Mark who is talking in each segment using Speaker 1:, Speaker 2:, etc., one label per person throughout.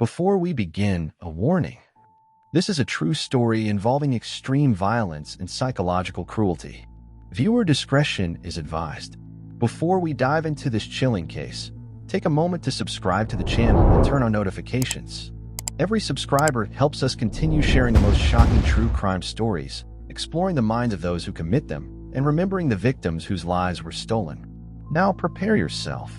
Speaker 1: Before we begin, a warning. This is a true story involving extreme violence and psychological cruelty. Viewer discretion is advised. Before we dive into this chilling case, take a moment to subscribe to the channel and turn on notifications. Every subscriber helps us continue sharing the most shocking true crime stories, exploring the minds of those who commit them, and remembering the victims whose lives were stolen. Now prepare yourself.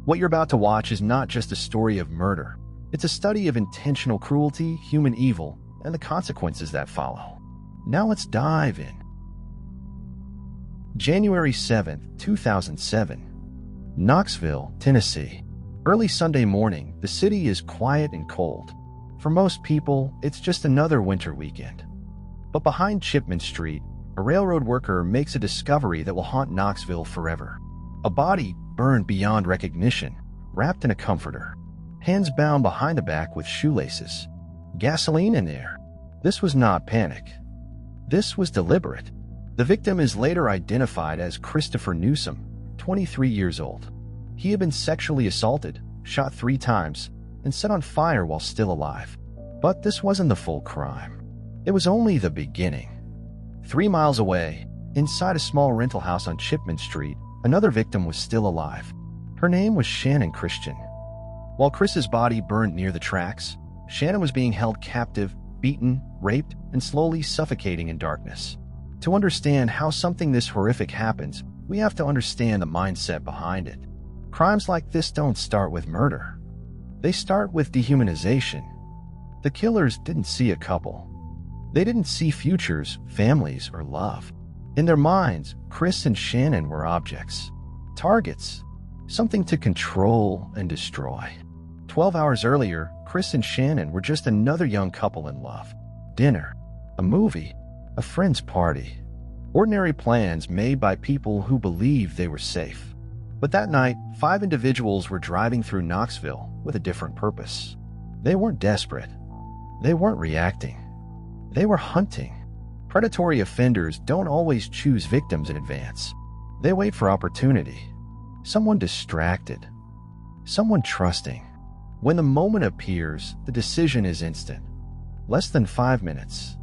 Speaker 1: What you're about to watch is not just a story of murder. It's a study of intentional cruelty, human evil, and the consequences that follow. Now let's dive in. January 7, 2007. Knoxville, Tennessee. Early Sunday morning, the city is quiet and cold. For most people, it's just another winter weekend. But behind Chipman Street, a railroad worker makes a discovery that will haunt Knoxville forever. A body burned beyond recognition, wrapped in a comforter. Hands bound behind the back with shoelaces. Gasoline in there. This was not panic. This was deliberate. The victim is later identified as Christopher Newsom, 23 years old. He had been sexually assaulted, shot 3 times, and set on fire while still alive. But this wasn't the full crime. It was only the beginning. 3 miles away, inside a small rental house on Chipman Street, another victim was still alive. Her name was Channon Christian. While Chris's body burned near the tracks, Channon was being held captive, beaten, raped, and slowly suffocating in darkness. To understand how something this horrific happens, we have to understand the mindset behind it. Crimes like this don't start with murder. They start with dehumanization. The killers didn't see a couple. They didn't see futures, families, or love. In their minds, Chris and Channon were objects. Targets. Something to control and destroy. 12 hours earlier, Chris and Channon were just another young couple in love. Dinner, a movie, a friend's party. Ordinary plans made by people who believed they were safe. But that night, 5 individuals were driving through Knoxville with a different purpose. They weren't desperate. They weren't reacting. They were hunting. Predatory offenders don't always choose victims in advance. They wait for opportunity. Someone distracted. Someone trusting. When the moment appears, the decision is instant. Less than 5 minutes.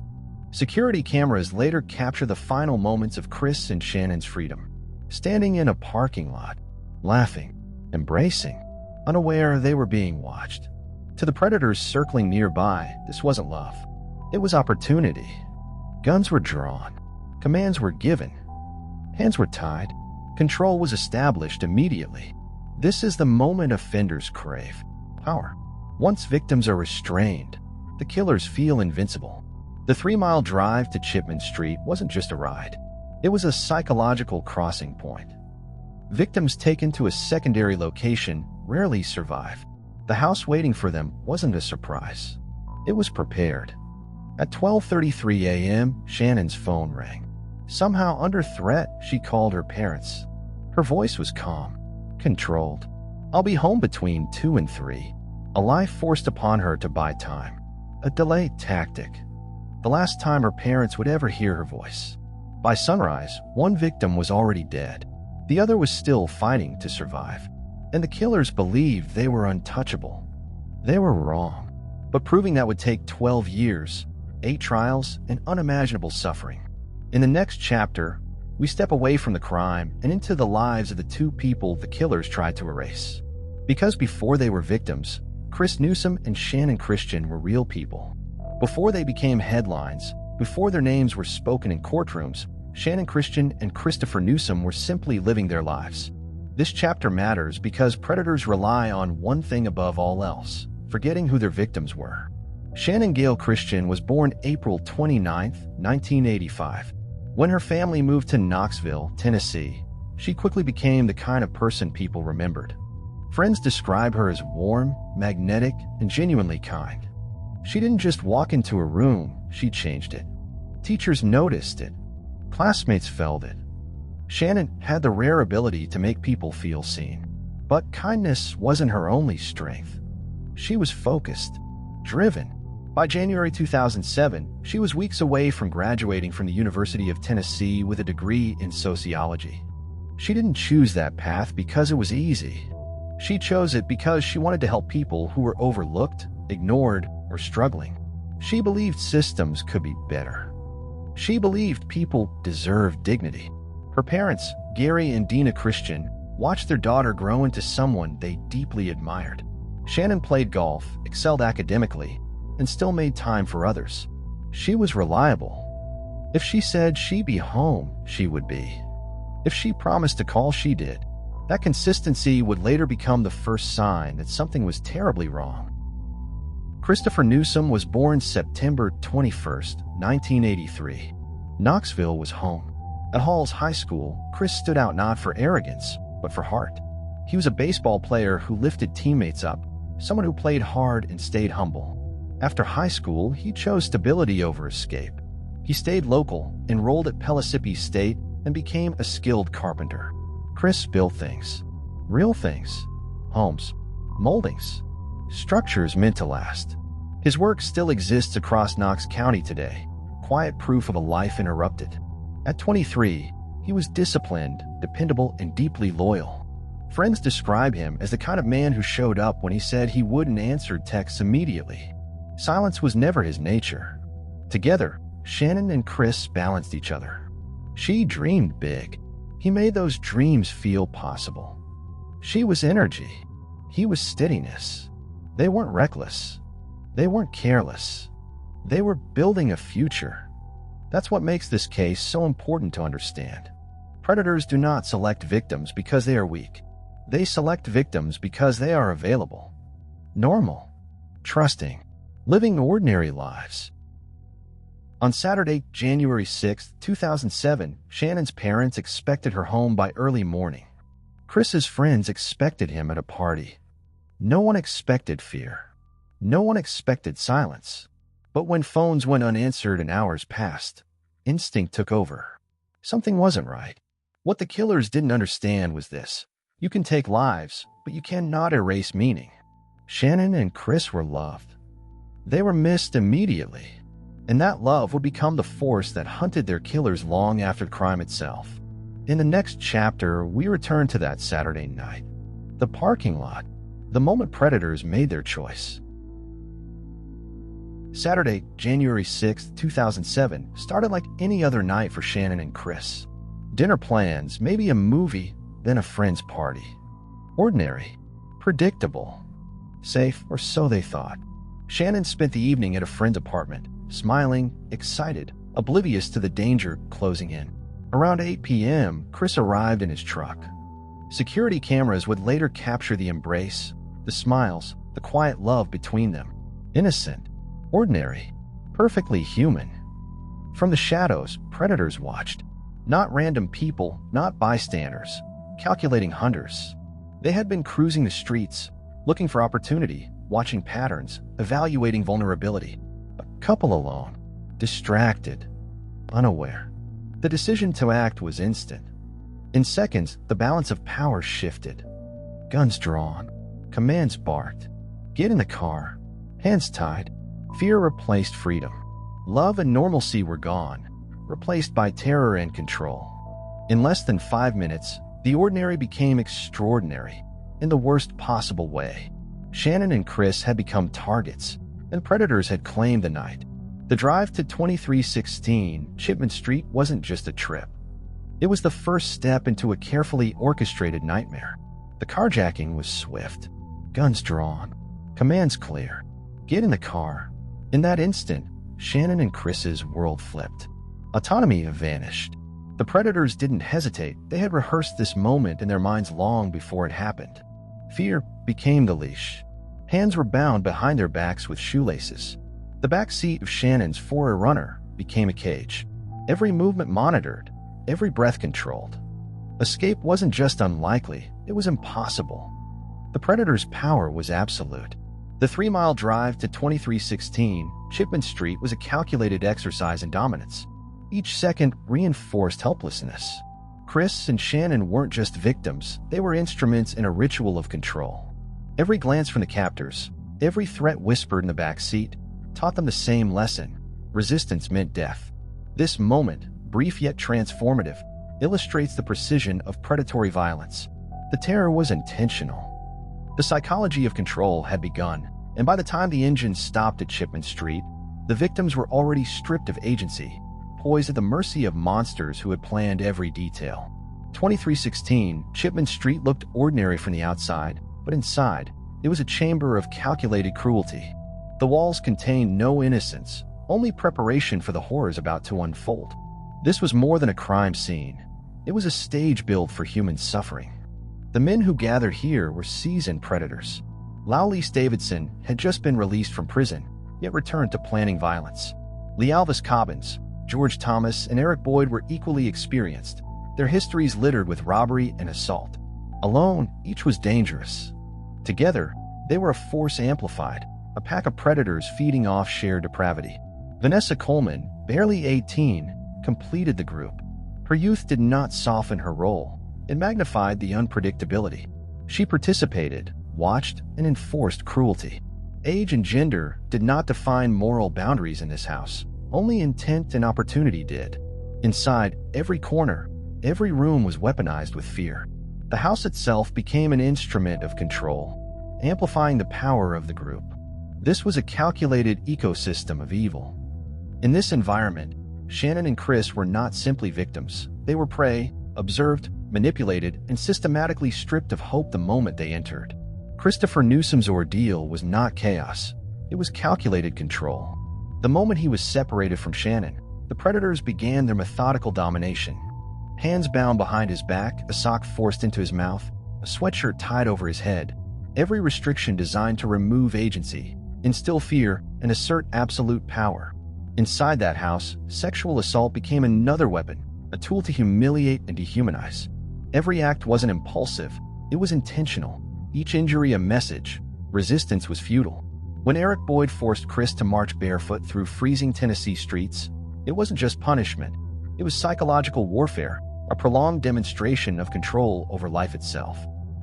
Speaker 1: Security cameras later capture the final moments of Chris and Shannon's freedom. Standing in a parking lot, laughing, embracing, unaware they were being watched. To the predators circling nearby, this wasn't love. It was opportunity. Guns were drawn. Commands were given. Hands were tied. Control was established immediately. This is the moment offenders crave. Power. Once victims are restrained, the killers feel invincible. The 3-mile drive to Chipman Street wasn't just a ride. It was a psychological crossing point. Victims taken to a secondary location rarely survive. The house waiting for them wasn't a surprise. It was prepared. At 12:33 a.m., Shannon's phone rang. Somehow under threat, she called her parents. Her voice was calm, controlled. "I'll be home between 2 and 3. A lie forced upon her to buy time. A delay tactic. The last time her parents would ever hear her voice. By sunrise, one victim was already dead. The other was still fighting to survive. And the killers believed they were untouchable. They were wrong. But proving that would take 12 years, 8 trials, and unimaginable suffering. In the next chapter, we step away from the crime and into the lives of the 2 people the killers tried to erase. Because before they were victims, Chris Newsom and Channon Christian were real people. Before they became headlines, before their names were spoken in courtrooms, Channon Christian and Christopher Newsom were simply living their lives. This chapter matters because predators rely on one thing above all else: forgetting who their victims were. Channon Gail Christian was born April 29, 1985. When her family moved to Knoxville, Tennessee, she quickly became the kind of person people remembered. Friends describe her as warm, magnetic, and genuinely kind. She didn't just walk into a room, she changed it. Teachers noticed it. Classmates felt it. Channon had the rare ability to make people feel seen. But kindness wasn't her only strength. She was focused, driven. By January 2007, she was weeks away from graduating from the University of Tennessee with a degree in sociology. She didn't choose that path because it was easy. She chose it because she wanted to help people who were overlooked, ignored, or struggling. She believed systems could be better. She believed people deserved dignity. Her parents, Gary and Dina Christian, watched their daughter grow into someone they deeply admired. Channon played golf, excelled academically, and still made time for others. She was reliable. If she said she'd be home, she would be. If she promised to call, she did. That consistency would later become the first sign that something was terribly wrong. Christopher Newsom was born September 21, 1983. Knoxville was home. At Halls High School, Chris stood out not for arrogance, but for heart. He was a baseball player who lifted teammates up, someone who played hard and stayed humble. After high school, he chose stability over escape. He stayed local, enrolled at Pellissippi State, and became a skilled carpenter. Chris built things. Real things. Homes. Moldings. Structures meant to last. His work still exists across Knox County today, quiet proof of a life interrupted. At 23, he was disciplined, dependable, and deeply loyal. Friends describe him as the kind of man who showed up when he said he wouldn't answer texts immediately. Silence was never his nature. Together, Channon and Chris balanced each other. She dreamed big. He made those dreams feel possible. She was energy. He was steadiness. They weren't reckless. They weren't careless. They were building a future. That's what makes this case so important to understand. Predators do not select victims because they are weak. They select victims because they are available, normal, trusting, living ordinary lives. On Saturday, January 6, 2007, Channon's parents expected her home by early morning. Chris's friends expected him at a party. No one expected fear. No one expected silence. But when phones went unanswered and hours passed, instinct took over. Something wasn't right. What the killers didn't understand was this. You can take lives, but you cannot erase meaning. Channon and Chris were loved. They were missed immediately. And that love would become the force that hunted their killers long after the crime itself. In the next chapter, we return to that Saturday night. The parking lot. The moment predators made their choice. Saturday, January 6, 2007, started like any other night for Channon and Chris. Dinner plans, maybe a movie, then a friend's party. Ordinary. Predictable. Safe, or so they thought. Channon spent the evening at a friend's apartment, smiling, excited, oblivious to the danger closing in. Around 8 p.m., Chris arrived in his truck. Security cameras would later capture the embrace, the smiles, the quiet love between them. Innocent. Ordinary. Perfectly human. From the shadows, predators watched. Not random people, not bystanders. Calculating hunters. They had been cruising the streets, looking for opportunity, watching patterns, evaluating vulnerability. A couple alone. Distracted. Unaware. The decision to act was instant. In seconds, the balance of power shifted. Guns drawn. Commands barked. Get in the car. Hands tied. Fear replaced freedom. Love and normalcy were gone, replaced by terror and control. In less than 5 minutes, the ordinary became extraordinary, in the worst possible way. Channon and Chris had become targets, and predators had claimed the night. The drive to 2316 Chipman Street wasn't just a trip. It was the first step into a carefully orchestrated nightmare. The carjacking was swift. Guns drawn. Commands clear. Get in the car. In that instant, Channon and Chris's world flipped. Autonomy vanished. The predators didn't hesitate. They had rehearsed this moment in their minds long before it happened. Fear became the leash. Hands were bound behind their backs with shoelaces. The back seat of Shannon's 4Runner became a cage. Every movement monitored, every breath controlled. Escape wasn't just unlikely, it was impossible. The predator's power was absolute. The 3-mile drive to 2316 Chipman Street was a calculated exercise in dominance. Each second reinforced helplessness. Chris and Channon weren't just victims, they were instruments in a ritual of control. Every glance from the captors, every threat whispered in the back seat, taught them the same lesson. Resistance meant death. This moment, brief yet transformative, illustrates the precision of predatory violence. The terror was intentional. The psychology of control had begun, and by the time the engine stopped at Chipman Street, the victims were already stripped of agency, poised at the mercy of monsters who had planned every detail. 2316 Chipman Street looked ordinary from the outside, but inside, it was a chamber of calculated cruelty. The walls contained no innocence, only preparation for the horrors about to unfold. This was more than a crime scene. It was a stage built for human suffering. The men who gathered here were seasoned predators. Letalvis Davidson had just been released from prison, yet returned to planning violence. Letalvis Cobbins, George Thomas, and Eric Boyd were equally experienced, their histories littered with robbery and assault. Alone, each was dangerous. Together, they were a force amplified, a pack of predators feeding off shared depravity. Vanessa Coleman, barely 18, completed the group. Her youth did not soften her role. It magnified the unpredictability. She participated, watched, and enforced cruelty. Age and gender did not define moral boundaries in this house. Only intent and opportunity did. Inside, every corner, every room was weaponized with fear. The house itself became an instrument of control, amplifying the power of the group. This was a calculated ecosystem of evil. In this environment, Channon and Chris were not simply victims. They were prey, observed, manipulated, and systematically stripped of hope the moment they entered. Christopher Newsom's ordeal was not chaos. It was calculated control. The moment he was separated from Channon, the predators began their methodical domination. Hands bound behind his back, a sock forced into his mouth, a sweatshirt tied over his head. Every restriction designed to remove agency, instill fear, and assert absolute power. Inside that house, sexual assault became another weapon, a tool to humiliate and dehumanize. Every act wasn't impulsive, it was intentional. Each injury a message. Resistance was futile. When Eric Boyd forced Chris to march barefoot through freezing Tennessee streets, it wasn't just punishment. It was psychological warfare, a prolonged demonstration of control over life itself.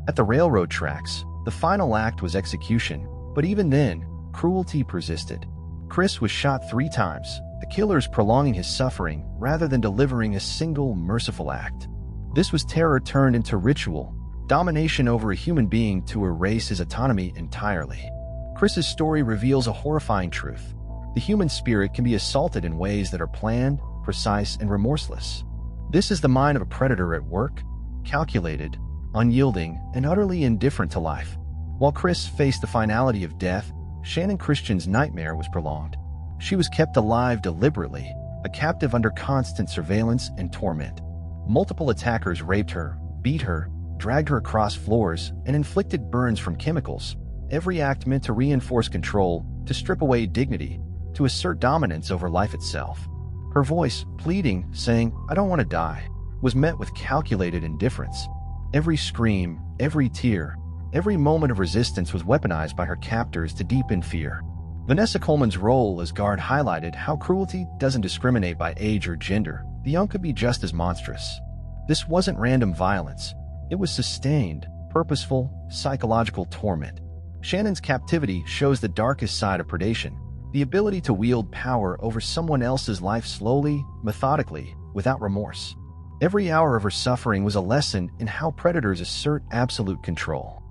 Speaker 1: At the railroad tracks, the final act was execution, but even then, cruelty persisted. Chris was shot 3 times, the killers prolonging his suffering rather than delivering a single merciful act. This was terror turned into ritual, domination over a human being to erase his autonomy entirely. Chris's story reveals a horrifying truth. The human spirit can be assaulted in ways that are planned, precise, and remorseless. This is the mind of a predator at work, calculated, unyielding, and utterly indifferent to life. While Chris faced the finality of death, Channon Christian's nightmare was prolonged. She was kept alive deliberately, a captive under constant surveillance and torment. Multiple attackers raped her, beat her, dragged her across floors, and inflicted burns from chemicals, every act meant to reinforce control, to strip away dignity, to assert dominance over life itself. Her voice, pleading, saying, "I don't want to die," was met with calculated indifference. Every scream, every tear, every moment of resistance was weaponized by her captors to deepen fear. Vanessa Coleman's role as guard highlighted how cruelty doesn't discriminate by age or gender. The young could be just as monstrous. This wasn't random violence. It was sustained, purposeful, psychological torment. Channon's captivity shows the darkest side of predation, the ability to wield power over someone else's life slowly, methodically, without remorse. Every hour of her suffering was a lesson in how predators assert absolute control.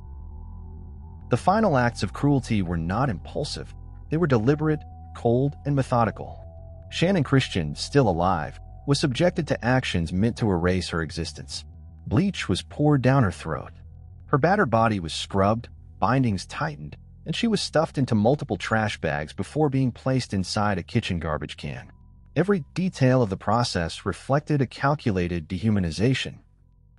Speaker 1: The final acts of cruelty were not impulsive. They were deliberate, cold, and methodical. Channon Christian, still alive, was subjected to actions meant to erase her existence. Bleach was poured down her throat. Her battered body was scrubbed, bindings tightened, and she was stuffed into multiple trash bags before being placed inside a kitchen garbage can. Every detail of the process reflected a calculated dehumanization.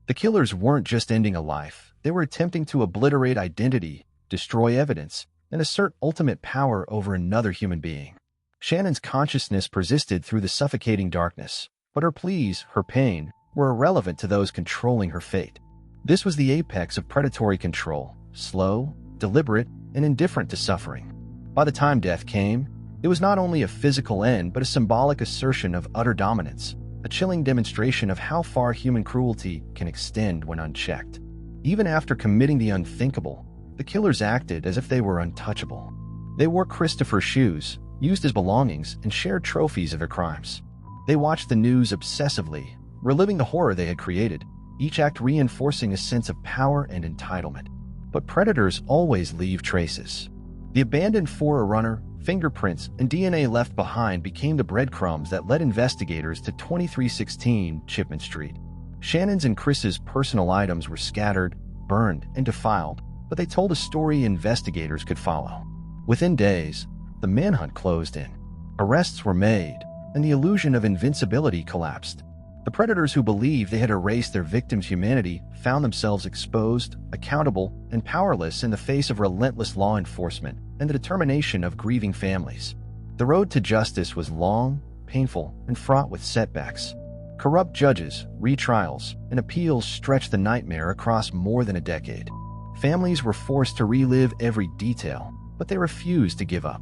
Speaker 1: The killers weren't just ending a life, they were attempting to obliterate identity, destroy evidence, and assert ultimate power over another human being. Channon's consciousness persisted through the suffocating darkness, but her pleas, her pain, were irrelevant to those controlling her fate. This was the apex of predatory control, slow, deliberate, and indifferent to suffering. By the time death came, it was not only a physical end but a symbolic assertion of utter dominance, a chilling demonstration of how far human cruelty can extend when unchecked. Even after committing the unthinkable, the killers acted as if they were untouchable. They wore Christopher's shoes, used his belongings, and shared trophies of their crimes. They watched the news obsessively, reliving the horror they had created, each act reinforcing a sense of power and entitlement. But predators always leave traces. The abandoned Forerunner, fingerprints, and DNA left behind became the breadcrumbs that led investigators to 2316 Chipman Street. Shannon's and Chris's personal items were scattered, burned, and defiled, but they told a story investigators could follow. Within days, the manhunt closed in. Arrests were made, and the illusion of invincibility collapsed. The predators who believed they had erased their victims' humanity found themselves exposed, accountable, and powerless in the face of relentless law enforcement and the determination of grieving families. The road to justice was long, painful, and fraught with setbacks. Corrupt judges, retrials, and appeals stretched the nightmare across more than a decade. Families were forced to relive every detail, but they refused to give up.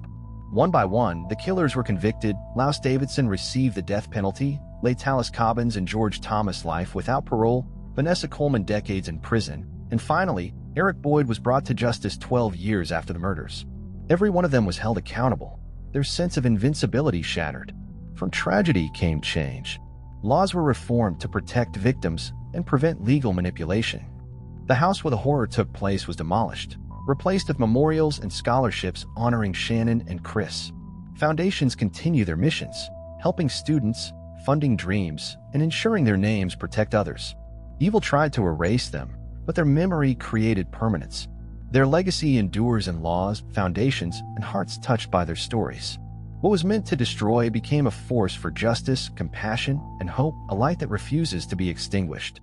Speaker 1: One by one, the killers were convicted. Letalvis Davidson received the death penalty, Letalvis Cobbins and George Thomas life without parole, Vanessa Coleman decades in prison, and finally, Eric Boyd was brought to justice 12 years after the murders. Every one of them was held accountable, their sense of invincibility shattered. From tragedy came change. Laws were reformed to protect victims and prevent legal manipulation. The house where the horror took place was demolished, replaced with memorials and scholarships honoring Channon and Chris. Foundations continue their missions, helping students, funding dreams, and ensuring their names protect others. Evil tried to erase them, but their memory created permanence. Their legacy endures in laws, foundations, and hearts touched by their stories. What was meant to destroy became a force for justice, compassion, and hope, a light that refuses to be extinguished.